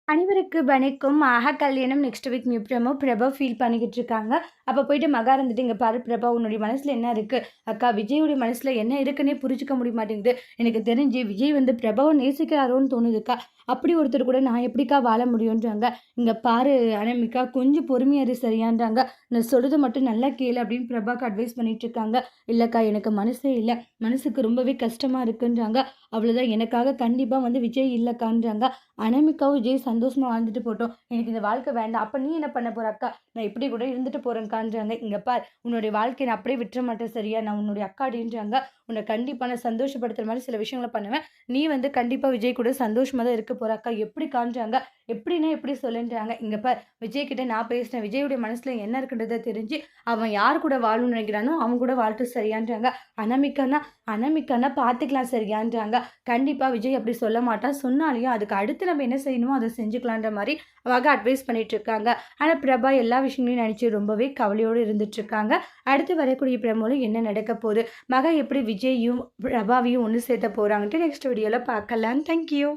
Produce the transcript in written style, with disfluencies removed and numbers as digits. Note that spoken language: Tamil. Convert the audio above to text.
அனைவருக்கு வணக்கம். கல்யாணம் next week promo Prabha feel பண்ணிக்கிட்டு இருக்காங்க. அப்போ போயிட்டு மகா இருந்துட்டு, "இங்க பாரு பிரபா, உன்னுடைய மனசுல என்ன இருக்கு? அக்கா விஜயுடைய மனசுல என்ன இருக்குன்னே புரிஞ்சுக்க முடிய மாட்டேங்குது. எனக்கு தெரிஞ்சு விஜய் வந்து பிரபாவ நேசிக்கிறாரோன்னு தோணுதுக்கா. அப்படி ஒருத்தர் கூட நான் எப்படிக்கா வாழ முடியுன்றாங்க. இங்க பாரு அனாமிகா, கொஞ்சம் பொறுமையா இரு சரியான்றாங்க. நான் சொல்றத மட்டும் நல்லா கேளு" அப்படின்னு பிரபாக்கு அட்வைஸ் பண்ணிட்டு இருக்காங்க. "இல்லக்கா, எனக்கு மனசே இல்ல. மனசுக்கு ரொம்பவே கஷ்டமா இருக்குன்றாங்க. அவ்வளோதான், எனக்காக கண்டிப்பா வந்து விஜய் இல்லக்கான்றாங்க. அனாமிகாவும் விஜய் சந்தோஷமா வாழ்ந்துட்டு போட்டோம். எனக்கு இந்த வாழ்க்கை வேண்டாம். அப்ப நீ என்ன பண்ண போற அக்கா? நான் இப்படி கூட இருந்துட்டு போறேன்க்கான்றாங்க. இங்க பார், உன்னுடைய வாழ்க்கைய நான் அப்படியே விட்டுற மாட்டேன் சரியா? நான் உன்னுடைய அக்காடின்றாங்க. உன்னை கண்டிப்பா நான் சந்தோஷப்படுத்துற மாதிரி சில விஷயங்கள பண்ணுவேன். நீ வந்து கண்டிப்பா விஜய் கூட சந்தோஷமா தான் இருக்க போற அக்கா. எப்படிக்கான்றாங்க. எப்படின்னா எப்படி சொல்லுன்றாங்க. இங்க பார், விஜய் கிட்ட நான் பேசினேன். விஜயுடைய மனசுல என்ன இருக்குன்றத தெரிஞ்சு அவன் யார் கூட வாழணும்னு நினைக்கிறானோ அவன் கூட வாழட்டும் சரியான்றாங்க. அனாமிகான்னா அனாமிகான்னா பார்த்துக்கலாம் சரியான்றாங்க. கண்டிப்பா விஜய் அப்படி சொல்ல மாட்டான். சொன்னாலையும் அதுக்கு அடுத்து நம்ம என்ன செய்யணுமோ அதை செஞ்சுக்கலான்ற மாதிரி அவங்க அட்வைஸ் பண்ணிட்டு இருக்காங்க. ஆனால் பிரபா எல்லா விஷயங்களையும் நினைச்சு ரொம்பவே கவலையோடு இருந்துட்டு இருக்காங்க. அடுத்து வரக்கூடிய பிரமோல என்ன நடக்க போகுது, மகா எப்படி விஜயையும் பிரபாவையும் ஒன்று சேர்த்த போறாங்கன்ட்டு நெக்ஸ்ட் வீடியோவில் பார்க்கலாம். தேங்க்யூ.